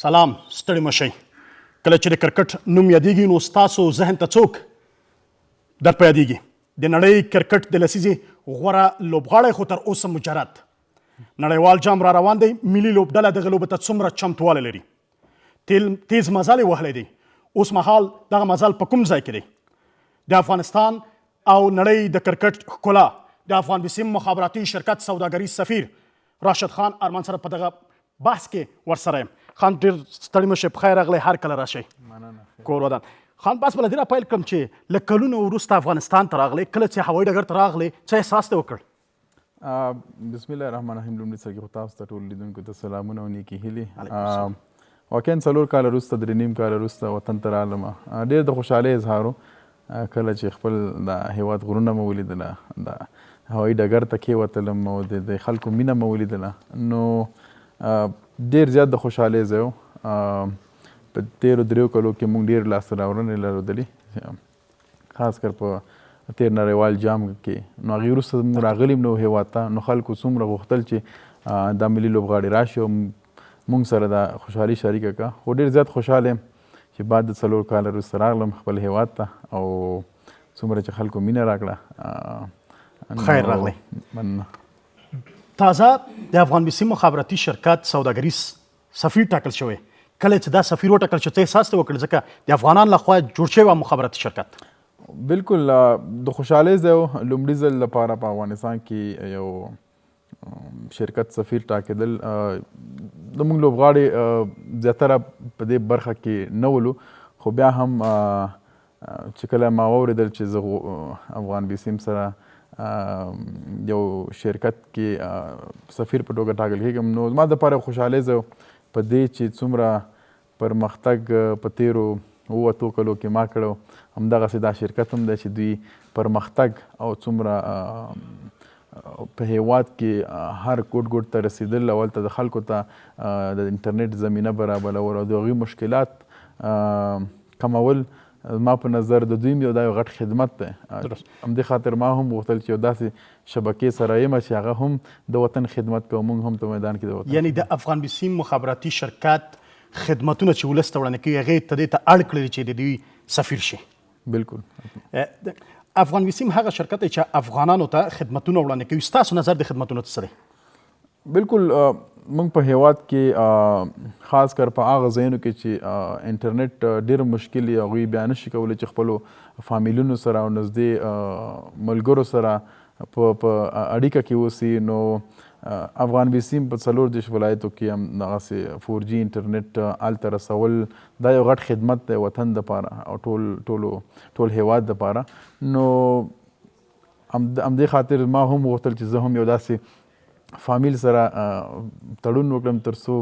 سلام، ستړي مشئ. کله چې د کرکټ نوم یادېږي نو ستاسو ذهن ته څوک در په یادېږي؟ د نړۍ کرکټ د لسیزې غوره لوبغاړی خو تر اوسه مجرد نړیوال جام را روان دی. ملي لوبډله دغه لوبې ته څومره چمتوالی لري؟ تیز مزل یې وهلی دی. اوس مهال دغه مزل په کوم ځای کې دی؟ د افغانستان او نړۍ د کرکټ ښکلا د افغان بسیم مخابراتي شرکت سوداګریز سفیر راشد خان ارمان سره په دغه بحث کې ورسره یم. خان ډېر ستړي مه شئ، پخیر راغلی، هر کله راشئ کور ودان. خان بس به له دې نه پیل کړم چې له کلونو وروسته افغانستان ته راغلی، کله چې هوایي ډګر ته راغلی څه احساس دې وکړ؟ بسم الله الرحمن الرحیم. لومړي سر کې خو تاسو ته ټولو لیدونکو ته سلامونه او نیکې هیلې. واقعا 4 کاله وروسته 3.5 کاله وروسته وطن ته رالم. ډېر د خوشحالۍ اظهار و کله چې خپل د هېواد غرونه مې ولیدله، د هوایي ډګر ته کېوتلم او د خلکو مینه مې ولیدله، نو ډېر زیات د خوشحالۍ ځای و. په تېرو 3 کالو کې موږ ډېر لاسته راوړنې لرلې، خاص کر په تېر نړیوال جام کې. نو هغې وروسته موږ راغلي نو هېواد ته، نو خلکو څومره غوښتل چې دا ملي لوبغاړي راشي او موږ سره دا خوشحالي شریکه کړه. خو ډېر زیات خوشحاله یم چې بعد د 4 کاله وروسته راغلم خپل هېواد ته او څومره چې خلکو مینه راکړه. خیر راغلی. مننه. تازه د افغان بسیم مخابراتي شرکت سوداګریز سفیر ټاکل شوی. کله چې دا سفیر وټاکل شو څه احساس ته وکړل؟ ځکه د افغانانو لخوا جوړ شوی مخابراتي شرکت. بالکل د خوشحالۍ ځای و. لومړي ځل لپاره په افغانستان کې یو شرکت سفیر ټاکېدل. زموږ لوبغاړي زیاتره په دې برخه کې نه ولو، خو بیا هم چې کله ما واورېدل چې زه افغان بسیم سره یو شرکت کې سفیر په توګه ټاکل کېږم، نو زما دپاره خوشحالۍ ځای په دې چې څومره پرمختګ په تېرو 7 کالو کې ما کړی، همدغسې دا شرکت هم دی چې دوی پرمختګ او څومره په هېواد کې هر ګوټ ته رسېدل، اول ته د خلکو ته د انټرنیټ زمینه برابرول او د هغوی مشکلات کمول، ما په نظر د دوی دا یو غټ خدمت دی. همدې خاطر ما هم غوښتل چې یو داسې شبکې سره یم چې هغه هم د وطن خدمت کوي، موږ هم په میدان کې د وطن. یعنی د افغان بسیم مخابراتي شرکت خدمتونه چې ولس ته وړاندې کوي هغې ته دې ته اړ کړي چې د دوی سفیر شي. بالکل. افغان بسیم هغه شرکت دی چې افغانانو ته خدمتونه وړاندې کوي. ستاسو نظر د خدمتونو څه دی؟ بالکل. موږ په هېواد کې خاص کر په هغه ځایونو کې چې انټرنیټ ډېر مشکل وي، هغوی بیا نشي کولی چې خپلو فامیلونو سره او نږدې ملګرو سره په اړیکه کې اوسي، نو افغان بسیم په 40 ولایتو کې هم دغسې 4G انټرنیټ هلته رسول دا یو غټ خدمت دی وطن دپاره او ټول هېواد دپاره. نو همدې خاطر ما هم غوښتل چې زه هم یو داسې فامیل سره تړون وکړم تر څو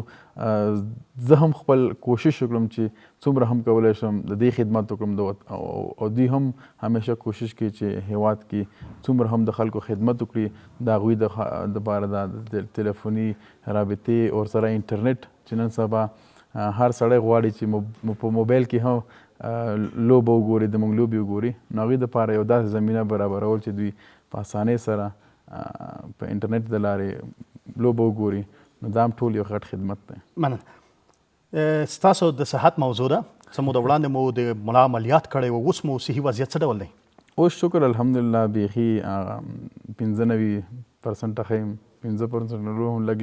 زه هم خپل کوشش وکړم چې څومره هم کولی شم د دې خدمت وکړم او دوی هم همیشه کوشش کوي چې هېواد کې څومره هم د خلکو خدمت وکړي، د هغوی دپاره د تلیفوني رابطې او سره انټرنیټ چې نن سبا هر سړی غواړي چې په موبایل کې هم لوبه وګوري، د موږ لوبې وګوري، نو هغوی دپاره یو داسې زمینه برابرول چې دوی په اسانۍ سره په انټرنیټ د لارې لوبه وګوري، نو دا هم ټول یو غټ خدمت دی. مننه. ستاسو د صحت موضوع ده. څه موده وړاندې مو د ملا عملیات کړی و، اوس مو صحي وضعیت څه ډول دی؟ اوس شکر الحمدلله بیخي 95% ښه یم، 15% نورو هم لږ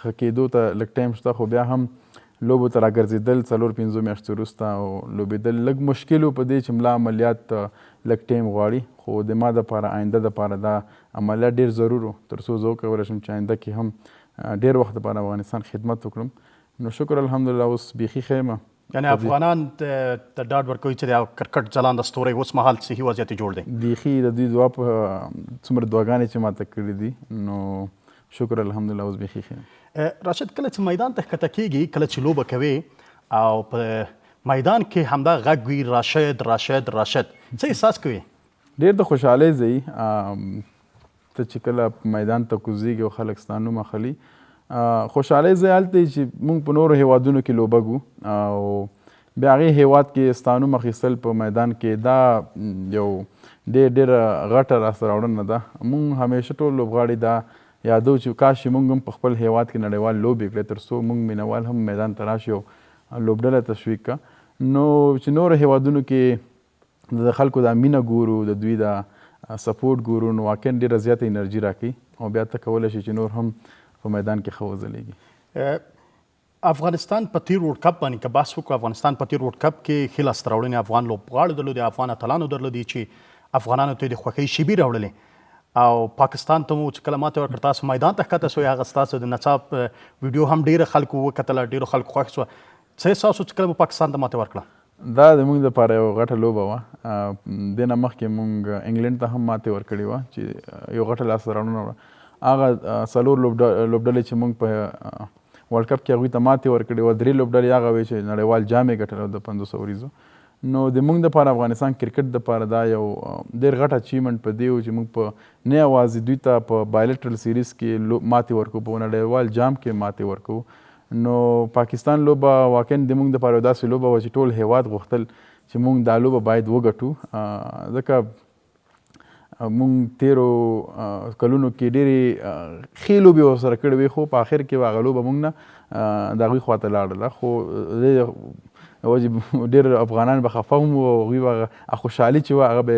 ښه کېدو ته لږ ټایم شته، خو بیا هم لوبو ته راګرځېدل 4-5 میاشتې وروسته او لوبېدل لږ مشکل و په دې چې ملا عملیات لږ ټایم غواړي، خو د ما دپاره آینده دپاره دا عملیات ډېر ضرور و تر څو زه وکولی شم چې آینده کې هم ډېر وخت دپاره افغانستان خدمت وکړم. نو شکر الحمدلله اوس بیخي ښه یم. یعنې افغانان ته ډاډ ورکوي چې د کرکټ ځلانده ستوری اوس مهال صحي وضعیت یې جوړ دی؟ بیخي د دوی دعا په څومره دعاګانې چې ماته کړي دي، نو شکر الحمدلله اوس بیخي ښه یم. راشد، کله چې میدان ته ښکته کېږي، کله چې لوبه کوي او په میدان کې همدا غږ وي راشد راشد راشد، څه احساس کوي؟ ډېر د خوشحالۍ ځای. ته چې کله میدان ته کوزېږي او خلک ستا نوم اخلي، خوشحالۍ ځای هلته چې موږ په نورو هېوادونو کې لوبه ګو او بیا هغې هېواد کې ستا نوم اخیستل په میدان کې، دا یو ډېره غټه لاسته راوړنه ده. موږ همیشه ټول لوبغاړي دا یادو چې کاش چې موږ هم په خپل هیواد کې نړیوال لوبې کړې تر څو موږ مینوال هم میدان ته راشي او لوبډله تشویق کړه. نو چې نورو هیوادونو کې د خلکو دا مینه ګورو، د دوی دا سپورټ ګورو، نو واقعا ډېره زیاته انرژي راکوي او بیا ته کولی شي چې نور هم په میدان کې ښه وځلیږي. افغانستان په تیر ورلډ کپ باندې که بحث وکړو، افغانستان په تیر ورلډ کپ کې ښې لاسته راوړنې افغان لوبغاړو درلودې، افغان اتلانو درلودې چې افغانانو ته یې د خوښۍ شیبې راوړلې، او پاکستان ته مو چې کله ماته ورکړه تاسو میدان ته ښکته سوئ، هغه ستاسو د نڅا ویډیو هم ډېره خلکو وکتله، ډېرو خلکو خوښ سوه. څه احساس و چې کله مو پاکستان ته ماته ورکړه؟ دا د موږ دپاره یوه غټه لوبه وه. دې نه مخکې موږ انګلینډ ته هم ماتې ورکړې وه چې یو غټه لاسته راوړنه وه. هغه څلور لوبډلې چې موږ په ورلډ کپ کې هغوی ته ماتې ورکړې وه، 3 لوبډلې هغه وې چې نړیوال جام یې ګټلی د 500 وریځو. نو د موږ دپاره افغانستان کرکټ دپاره دا یو ډېر غټ اچیومنټ په دې و چې موږ په نه یوازې دوی ته په بایلټرل سیریز کې ماتې ورکو، په نړیوال جام کې ماتې ورکو. نو پاکستان لوبه واقعا د موږ دپاره یو داسې لوبه وه چې ټول هیواد غوښتل چې موږ دا لوبه باید وګټو، ځکه موږ تیرو کلونو کې ډېرې ښې لوبې ورسره کړې وې، خو په آخر کې به هغه لوبه موږ نه د هغوی خواته لاړله. خو د وجې ډېر افغانان به خفه هم وو، هغوی به خوشحالي چې وه هغه به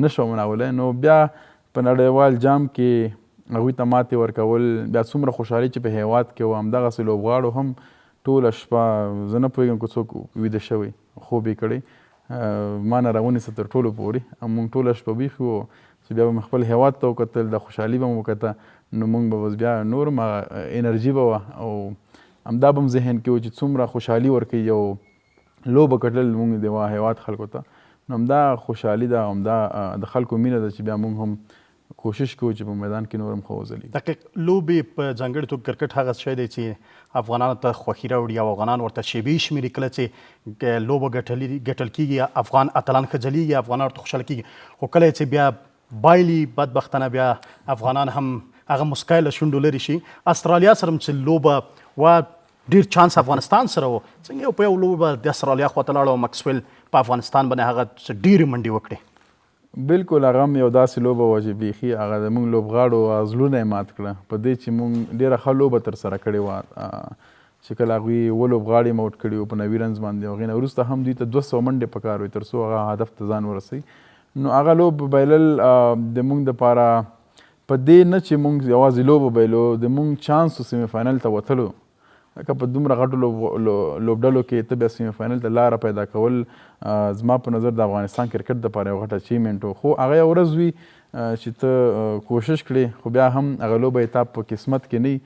نه شوه منولی. نو بیا په نړیوال جام کې هغوی ته ماتې ورکول، بیا څومره خوشحالي چې په هیواد کې وه، همدغسې لوبغاړو هم ټوله شپه زه نه پوهېږم که څوک ویده شوی، خوب یې کړی، ما نه راونیسه تر ټولو پورې. موږ ټوله شپه ویښ وو چې بیا به مې خپل هیواد ته وکتل، د خوشحالي به مو وکته، نو موږ به بس بیا نور هم انرژي به وه او همدا به هم ذهن کې و چې څومره خوشحالي ورکوي یو لوبه ګټل موږ د هیواد خلکو ته. نو همدا خوشحالي ده، همدا د خلکو مینه ده چې بیا موږ هم کوشش کوو چې په میدان کې نور هم ښه وځلیږو. دقیق لوبې په ځانګړې توګه کرکټ هغه شی دی چې افغانانو ته خوښي راوړي او افغانان ورته شیبې شمېري. کله چې لوبه ګټل کېږي، افغان اتلان ښځلیږي، افغانان ورته خوشحاله کېږي. خو کله چې بیا بایلي بدبختانه بیا افغانان هم هغه مسکای له شونډو لرې شي. استرالیا سره چې لوبه وه ډېر چانس افغانستان سره و، څنګه په یو لوبه د استرالیا خواته لاړه او مکسویل په افغانستان باندې هغه ډېرې منډې وکړې. بالکل هغه هم یو داسې لوبه وه چې بیخي هغه د موږ لوبغاړو زړونه یې مات کړه، په دې چې موږ ډېره ښه لوبه ترسره کړې وه، چې کله هغوی 7 لوبغاړي موټ کړي وو په 90 رنز باندې. هغې نه وروسته هم دوی ته 200 منډې پکار وې تر څو هغه هدف ته ځان ورسوي. نو هغه لوبه بایلل د موږ دپاره په دې نه چې موږ یوازې لوبه بایلو، د موږ چانس و سیمي فاینل ته وتلو، لکه په دومره غټو لوبډلو کې ته بیا سیمي فاینل ته لاره پیدا کول زما په نظر د افغانستان کرکټ دپاره یو غټ اچیومنټ و. خو هغه یو ورځ وي چې ته کوشش کړې، خو بیا هم هغه لوبه یې تا په قسمت کې نه وي.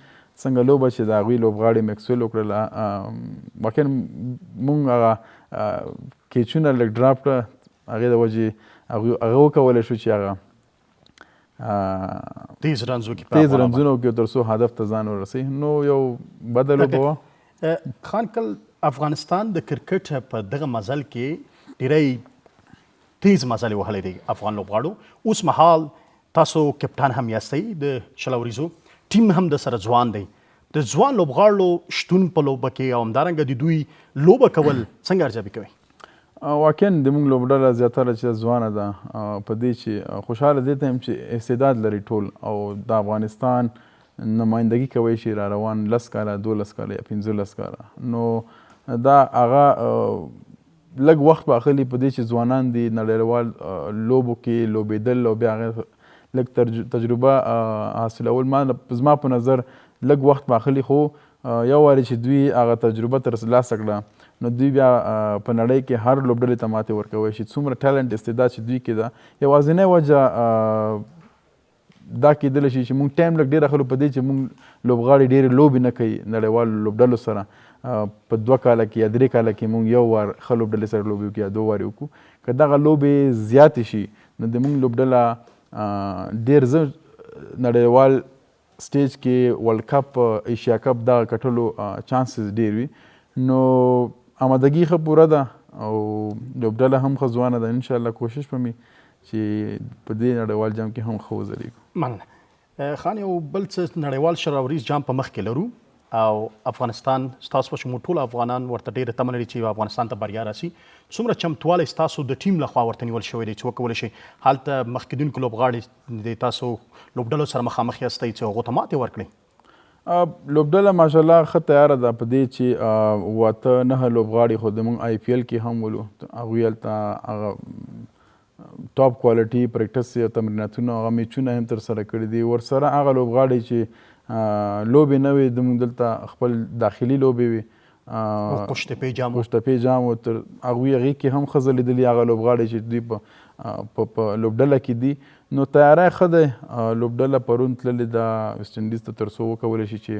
څنګه لوبه چې د هغوی لوبغاړي مکسویل وکړله، واقعا موږ هغه کیچونه لږ ډراپ کړه، هغې د وجې هغه وکولی شو چې هغه تیز رنزونه وکړي تر څو هدف ته ځان ورسوي. نو یو بده لوبه وه. خان کل افغانستان د کرکټ په دغه مزل کې ډېری تیز مزل یې وهلی دی افغان لوبغاړو. اوس مهال تاسو کپټان هم یاستئ د 20 وریځو، ټیم هم د سره ځوان دی. د ځوان لوبغاړو شتون په لوبه کې او همدارنګه د دوی لوبه کول څنګه ارزیابي کوئ؟ واقعا د موږ لوبډله زیاتره چې ځوانه ده، په دې چې خوشحاله دې ته یم چې استعداد لري ټول او د افغانستان نمایندګي کوی شي را روان 10 کاله 12 کاله یا 15 کاله. نو دا هغه لږ وخت به اخلي په دې چې ځوانان دي نړیوال لوبو کې لوبېدل او بیا هغې لږ تجربه حاصلول. زما په نظر لږ وخت به اخلي، خو یو وارې چې دوی هغه تجربه ترلاسه کړه نو دوی بیا په نړۍ کې هر لوبډلې ته ماتې ورکوی شي. څومره ټیلنټ استعداد چې دوی کې ده، یوازینۍ وجه دا کېدلی شي چې موږ ټایم لږ ډېر اخلو په دې چې موږ لوبغاړي ډېرې لوبې نه کوي نړیوالو لوبډلو سره. په 2 کاله کې یا 3 کاله کې موږ یو وار ښه لوبډلې سره لوبې وکړو یا 2 وارې وکړو. که دغه لوبې زیاتې شي نو د موږ لوبډله ډېر زر نړیوال سټیج کې ورلډ کپ، ایشیا کپ دغه ګټلو چانسز ډېر وي. نو آمادګي ښه پوره ده او لوبډله هم ښه ځوانه ده. انشاءالله کوشش به مې چې په دې نړیوال جام کې هم ښه وځلیږو. مننه. خان یو بل څه نړیوال 20 وریځ جام په مخ کې لرو، او افغانستان ستاسو په شمول ټول افغانان ورته ډېره تمه لري چې افغانستان ته بریا راسي. څومره چمتوالی ستاسو د ټیم لخوا ورته نیول شوی دی چې وکولی شئ هلته مخکېدونکو لوبغاړي د تاسو لوبډلو سره مخامخ یاستئ چې هغو ته ماتې ورکړئ؟ لوبډله ماشاءالله ښه تیاره ده په دې چې 8-9 لوبغاړي خو زموږ آی پی ایل کې هم ولو. هغوی هلته هغه ټاپ کوالټي پریکټس یا تمریناتونه هغه میچونه هم ترسره کړي دي. ورسره هغه لوبغاړي چې لوبې نه وي زموږ دلته خپل داخلي لوبې وي قشتپې جام تر هغوی هغې کې هم ښه ځلېدلي هغه لوبغاړي چې دوی په لوبډله کې دي. نو تیاری ښه دی. لوبډله پرون تللې ده ویسټ انډیز ته تر څو وکولی شي چې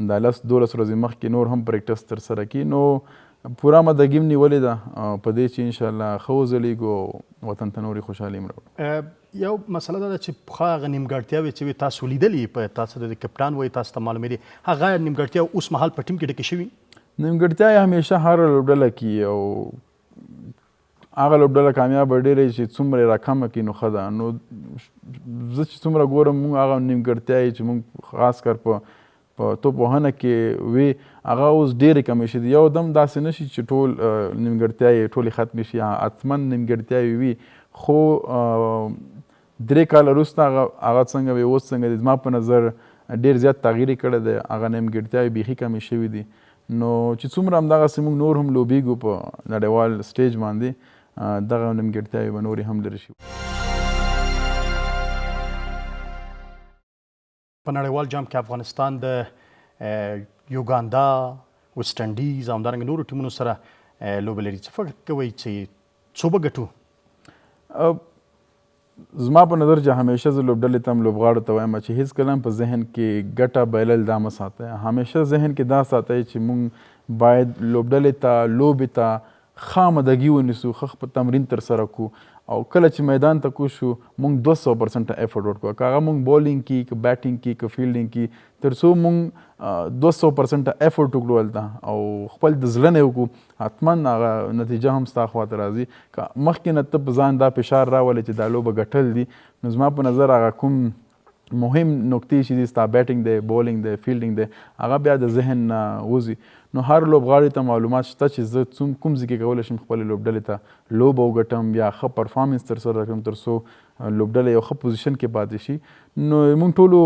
دا 10-12 ورځې مخکې نور هم پریکټس ترسره کړي. نو پوره مدګي م نیولې ده په دې چې انشاءالله ښه وځلیږو وطن ته نورې خوشحالي م راوړو. یو مسله دا ده چې پخوا هغه نیمګړتیاوې چې وي تاسو لیدلې په تاسو د کپټان وایي تاسو ته معلومې دي هغه نیمګړتیاوې اوس مهال په ټیم کې ډکې شوي؟ نیمګړتیاوې همیشه هر لوبډله کې او هغه لوبډله کامیابه ډېره چې څومره راکمه کړي نو ښه ده. نو زه چې څومره ګورم موږ هغه نیمګړتیاوې چې موږ خاص کر په توپوهنه کې وي هغه اوس ډېرې کمې شي. یو دم داسې نه شي چې ټول نیمګړتیاوې ټولې ختمې شي. حتمن نیمګړتیاوې وي خو 3 کاله وروسته هغه څنګه وي اوس څنګه دي زما په نظر ډېر زیات تغییر یې کړی دی. هغه نیمګړتیاوې بیخي کمې شوي دي. نو چې څومره همدغسې موږ نور هم لوبیږو په نړیوال سټیج باندې دغه نیمګړتیاوې به نورې هم لرې شي. په نړیوال جام کې افغانستان د یوګاندا ویسټ انډیز او همدارنګه نورو ټیمونو سره لوبې لري. څه فکر کوئ چې څو به ګټو؟ زما په نظر چې همیشه زه لوبډلې ته هم لوبغاړو ته وایم چې هېڅکله هم په ذهن کې ګټه بایلل دا مه ساتئ. همیشه ذهن کې دا ساتئ چې موږ باید لوبډلې ته لوبې ته خامدګي ونیسو، ښه په تمرین ترسره کړو او کله چې میدان ته کوز شو موږ 200% افورټ ورکړو. که هغه موږ بولینګ کړي که بیټینګ کړي که فیلډینګ کړي تر څو موږ 200% افورټ وکړو هلته او خپل د زړه نه وکړو حتمن هغه نتیجه هم ستا خواته راځي. که مخکې نه ته په ځان دا فشار راولې چې دا لوبه ګټل دي نو زما په نظر هغه کوم مهم نکتې چې دي ستا بیټینګ دی بولینګ دی فیلډینګ دی هغه بیا د ذهن نه وځي. نو هر لوبغاړي ته معلومات شته چې زه کوم ځای کې کولی شم خپلې لوبډلې ته لوبه وګټم یا ښه پرفارمنس ترسره کړم تر څو لوبډله یو ښه پوزیشن کې پاتې شي. نو موږ ټولو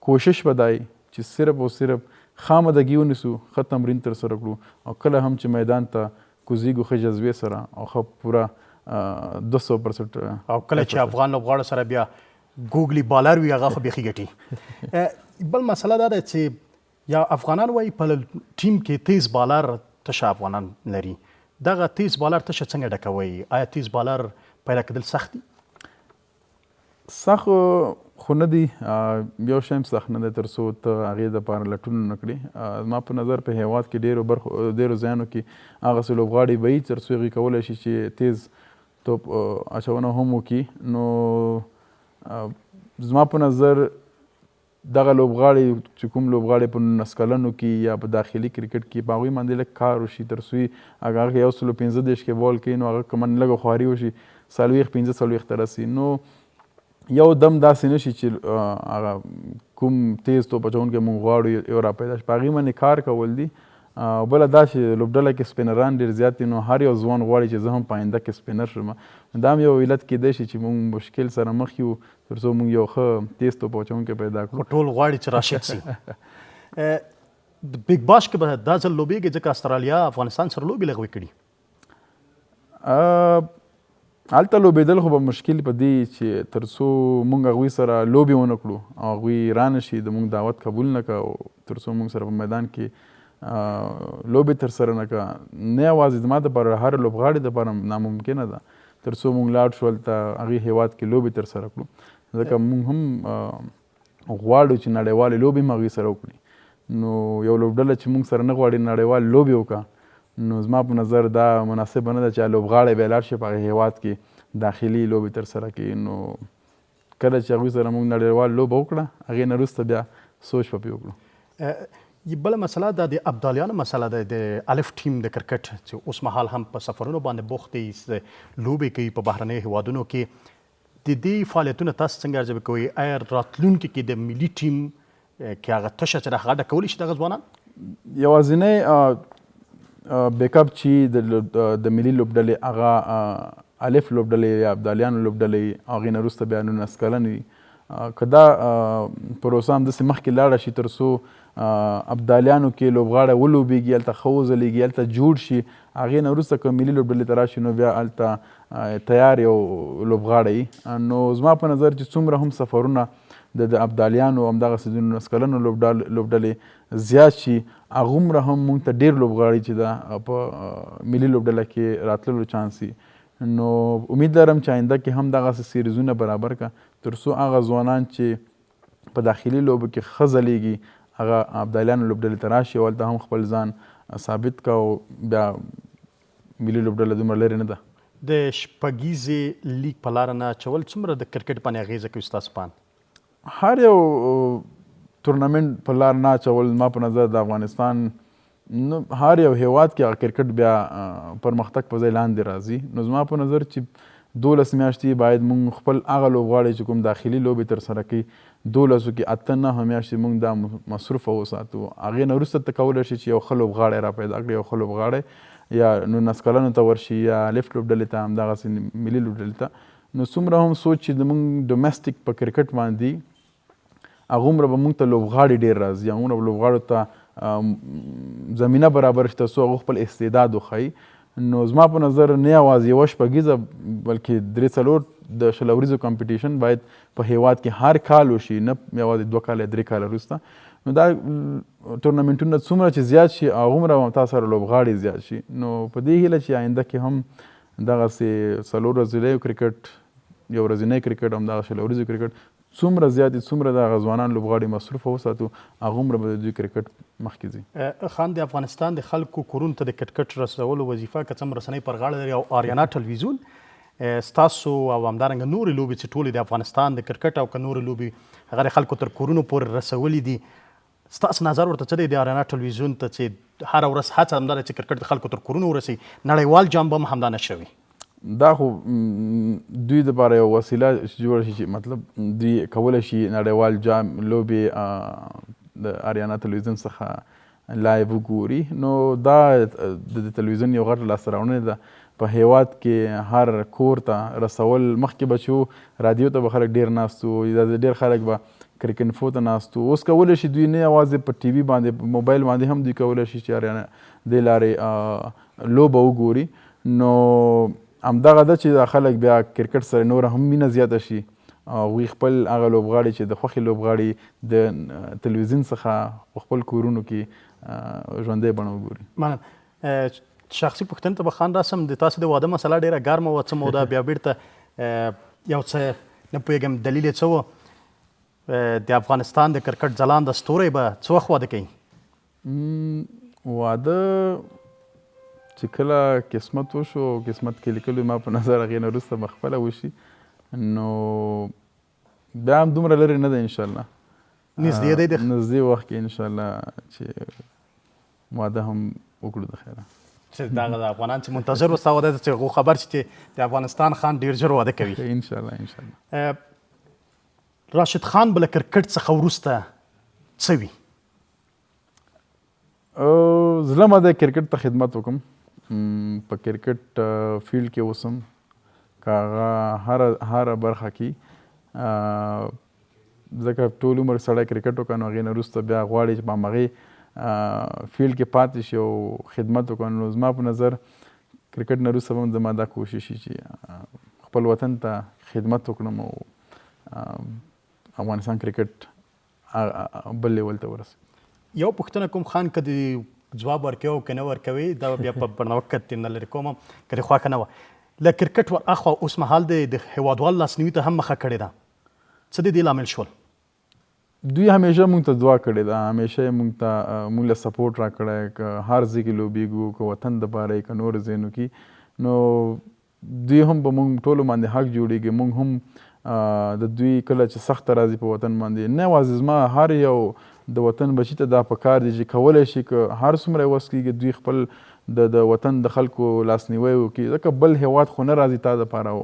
کوشش به دا وي چې صرف او صرف خامدګي ونیسو، ښه تمرین ترسره کړو او کله هم چې میدان ته کوزیږو ښه جذبې سره او ښه پوره 200% او کله چې افغان لوبغاړو سره بیا ګوګلي بالر وي هغه خو بیخي ګټي. بل مسله دا ده چې یا افغانان وایي په ټیم کې تیز بالر تشه افغانان لري. دغه تیز بالر تشه څنګه ډکوئ؟ آیا تیز بالر پیدا کېدل سخت دي؟ سخت خو نه دي، یو شی هم سخت نه دی تر څو ته هغې دپاره لټون نه کړې. زما په نظر په هېواد کې ډېرو ځایونو کې هغسې لوبغاړي به وي تر څو هغوی کولی شي چې تیز توپ اچونه هم وکړي. نو زما په نظر دغه لوبغاړي چې کوم لوبغاړي په 19 کلنو کې یا په داخلي کرکټ کې په هغوی باندې لږ کار وشي تر څو هغه 115 کې بال کوي نو هغه که من لږه خواري وشي 40-45 ته رسي. نو یو دم داسې نه شي چې هغه کوم تیز توپ اچونکی موږ غواړو یو را پیدا شي. په هغې باندې کار کول دي. بله دا چې لوبډله کې سپینران ډېر زیات دي نو هر یو ځوان غواړي چې زه هم په آینده کې سپینر شم. دا هم یو علت کیدی شي چې موږ مشکل سره مخ یو تر څو موږ یو ښه تیز توپ اچونکی پیدا کړو. ټول غواړي چې راشد سي. د بیګ باش کې به دا ځل لوبېږي ځکه استرالیا افغانستان سره لوبې لغوي کړي. هلته لوبېدل خو به مشکل په دې چې تر څو موږ هغوی سره لوبې ونه کړو او هغوی رانه شي د موږ دعوت قبول نه کړه او تر څو موږ سره په میدان کې لوبې ترسره نه کړه نه یوازې زما دپاره هر لوبغاړي دپاره ناممکنه ده تر څو موږ لاړ شو هلته هغې هېواد کې لوبې ترسره کړو. ځکه موږ هم غواړو چې نړیوالې لوبې هم هغوی سره وکړي. نو یو لوبډله چې موږ سره نه غواړي نړیوال لوبې وکړه نو زما په نظر دا مناسبه نه ده چې لوبغاړی بیا لاړ شي په هغې هېواد کې داخلي لوبې ترسره کړي. نو کله چې هغوی سره موږ نړیوال لوبه وکړه هغې نه وروسته بیا سوچ به پرې وکړو. بله مسله دا د ابدالیانو مسله ده. د الف ټیم د کرکټ چې اوس مهال هم په سفرونو باندې بوخت دي لوبې کوي په بهرنیو هېوادونو کې. د دې فعالیتونه تاسو څنګه ارزیابي کوئ؟ آیا راتلونکي کې د ملي ټیم کې هغه تشه چې ده هغه ډکولی شي دغه ځوانان؟ یوازینی بیک اپ چې د ملي لوبډلې هغه الف لوبډلې یا ابدالیانو لوبډلې هغې نه وروسته بیا 19 کلن وي که دا پروسه همداسې مخکې لاړه شي تر څو ابدالیانو کې لوبغاړی ولوبېږي هلته ښه وځلېږي هلته جوړ شي هغې نه وروسته که ملي لوبډلې ته راشي نو بیا هلته تیار یو لوبغاړی نو زما په نظر چې څومره هم سفرونه د ابدالیانو همدغسې د 19 کلنو لوبډلې زیات شي هغومره هم موږ ته ډېر لوبغاړي چې دا په ملي لوبډله کې راتللو چانس وي نو امید لرم چې آینده کې هم دغسې سیریزونه برابر کړه تر څو هغه ځوانان چې په داخلي لوبو کې ښه ځلیږي هغه ابدالیانو لوبډلې ته راشي او هلته هم خپل ځان ثابت کړه او بیا ملي لوبډله دومره لرې نه ده. د شپږیزې لیګ په لاره نه اچول څومره د کرکټ باندې اغېزه کوي ستاسو په اند؟ هر یو تورنمنټ په لار نه اچول زما په نظر د افغانستان نو هر یو هیواد کې هغه کرکټ بیا پرمختګ په ځای لاندې راځي نو زما په نظر چې 12 میاشتې باید موږ خپل هغه لوبغاړي چې کوم داخلي لوبې ترسره کوي 12 کې 8-9 میاشتې موږ دا مصروفه وساتو هغې نه وروسته ته کولی شي چې یو ښه لوبغاړی را پیدا کړي یو ښه لوبغاړی یا 19 کلنو ته ورشي یا لیفټ لوبډلې ته همدغسې ملي لوبډلې ته نو څومره هم سوچ چې زموږ ډومestic په کرکټ باندې هغومره به موږ ته لوبغاړي ډېر راځي هغومره به لوبغاړو ته زمینه برابر شي تر څو هغوی خپل استعداد وښایي نو زما په نظر نه یوازې یوه شپږیزه بلکې 3-4 د شل اوریزو کمپټیشن باید په هیواد کې هر کال وشي نه یوازې 2 کاله 3 کاله وروسته نو دا ټورنمنټونه څومره چې زیات شي هغومره به تاسو سره لوبغاړي زیات شي نو په دې هیله چې آینده کې هم دغسې 4 ورځنی کرکټ یو ورځنی کرکټ همدغه شل اوریزو کرکټ څومره زیات څومره د هغه ځوانان لوبغاړي مصروفه وساتو هغومره به د دوی کرکټ مخکې ځي. خان د افغانستان د خلکو کورونو ته د کرکټ رسولو وظیفه که څه هم رسنۍ پر غاړه لري او آریانا ټلویزیون ستاسو او همدارنګه نورې لوبې چې ټولې د افغانستان د کرکټ او که نورې لوبې هغه د خلکو تر کورونو پورې رسولي دي ستاسو نظر ورته څه دی د آریانا ټلویزیون ته چې هره ورځ هڅه همدا ده چې کرکټ د خلکو تر کورونو ورسوي نړیوال جام به هم همدا نه شوي دا خو دوی دپاره یو وسیله جوړه شي چې مطلب دوی کولی شي نړیوال جام لوبې د آریانا تلویزیون څخه لایو وګوري نو دا د تلویزیون یو غټ لاسته راوړنې ده په هیواد کې هر کور ته رسول مخکې به چې رادیو ته به خلک ډېر ناست وو ډېر خلک به کریکنفو ته ناست وو اوس کولی شي دوی نه یوازې په ټي وي باندې په موبایل باندې هم دوی کولی شي چې آریانا دې لارې لوبه وګوري نو همدغه ده چې دا خلک بیا کرکټ سره نوره هم مینه زیاته شي هغوی خپل هغه لوبغاړي چې د خوښې لوبغاړي د تلویزیون څخه په خپل کورونو کې ژوندی بڼه وګوري. مننه. شخصي پوښتنې ته به خان راسم د تاسو د واده مسله ډېره ګرمه وه څه موده بیا بیرته یو څه نه پوهېږم دلیل یې څه و د افغانستان د کرکټ ځلانده ستوری به څه وخت واده کوي؟ واده چې کله قسمت وشو قسمت کې لیکلو ما په نظر هغې نه وروسته به خپله وشي نو بیا هم دومره لرې نه ده انشاءالله نږدې دی نږدې وخت کې انشاءالله چې واده هم وکړو د خیره چې دغه د افغانان چې منتظر و ستا واده ته چې هغو خبر شي چې د افغانستان خان ډېر ژر واده کوي انشاءالله. راشد خان به له کرکټ څخه وروسته څه وي؟ زړه مې دی کرکټ ته خدمت وکړم په کرکټ فیلډ کې اوسم که هغه هره برخه کې ځکه ټول عمر سړی کرکټ وکړه نو هغې نه وروسته بیا غواړي چې په همغې فیلډ کې پاتې شي او خدمت وکړو نو زما په نظر کرکټ نه وروسته به هم زما دا کوشش وي چې خپل وطن ته خدمت وکړم او افغانستان کرکټ بل لیول ته ورسوي. یو پوښتنه کوم خان که د ځواب ورکوي او که نه ورکوي دا بیا په برنامه کې نه لرې کوم که دې خوښه نه وه له کرکټ ور اخوا اوس مهال د هیوادوال لاسنیوي ته هم مخه کړې ده څه د دې لامل شول؟ دوی همیشه موږ ته دعا کړې ده همیشه موږ له سپورټ راکړی که هر ځای کې لوبېږو که وطن دپاره که نور ځایونو کې نو دوی هم په موږ ټولو باندې حق جوړېږي موږ هم د دوی کله چې سخته راځي په وطن باندې نه یوازې زما هر یو د وطن بچي ته دا پکار دی چې کولی شي که هر څومره وس کېږي دوی خپل د وطن د خلکو لاسنیوی وکړي ځکه بل هیواد خو نه راځي تا دپاره او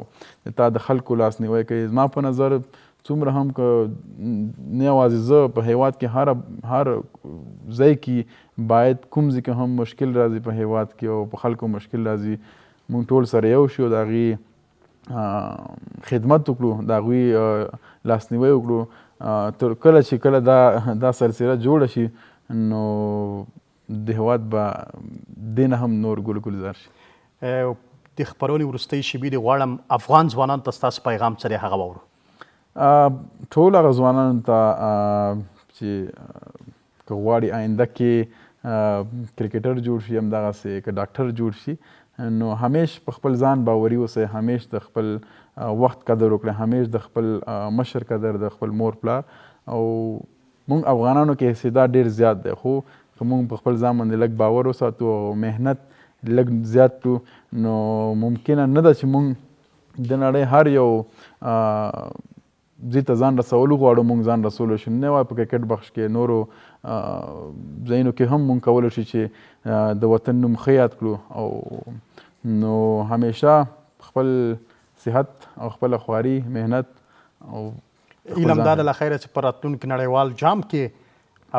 تا د خلکو لاسنیوی کوي زما په نظر څومره هم که نه یوازې زه په هیواد کې هر ځای کې باید کوم ځای کې هم مشکل راځي په هیواد کې او په خلکو مشکل راځي موږ ټول سره یو شو د هغې خدمت وکړو د هغوی لاسنیوی وکړو تر کله چې کله دا سلسله جوړه شي نو د هیواد به دې نه هم نور ګلزار شي. د خپرونې وروستۍ شیبې دې غواړم افغان ځوانانو ته ستاسو پیغام څه دی هغه واورو. ټول هغه ځوانانو ته چې که غواړي آینده کې کرکټر جوړ شي همدغسې که ډاکټر جوړ شي نو همیش په خپل ځان باوري اوسئ، همیش د خپل وخت قدر وکړئ، همیش د خپل مشر قدر، د خپل مور پلار. او موږ افغانانو کې استعداد ډېر زیات دی خو که موږ په خپل ځان باندې لږ باور وساتو او محنت لږ زیات کړو نو ممکنه نه ده چې موږ د نړۍ هر یو ځای ته ځان رسولو غواړو موږ ځان رسولی شو. نه یوازې په کرکټ بخش کې نورو ځایونو کې هم موږ کولی شو چې د وطن نوم ښه یاد کړو. او نو همیشه خپل صحت او خپله خواري محنت او علم دا ده له خیره چې په راتلونکي نړیوال جام کې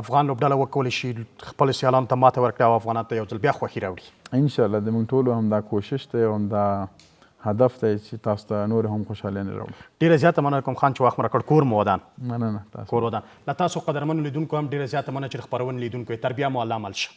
افغان لوبډله وکولی شي خپلو سیالانو ته ماته ورکړي او افغانانو ته یو ځل بیا خوښي راوړي. انشاءالله د موږ ټولو همدا کوشش دی او همدا هدف دی چې تاسو ته نور هم خوشحالۍ راوړو. ډېره زیاته مننه کوم خان چې وخت مو راکړ. کور مو ودان. مننه تاسو. کور ودان. له تاسو قدرمنو لیدونکو هم ډېره زیاته مننه چې د خپرونې لیدونکو یې. تر بیا مو الله مل شه.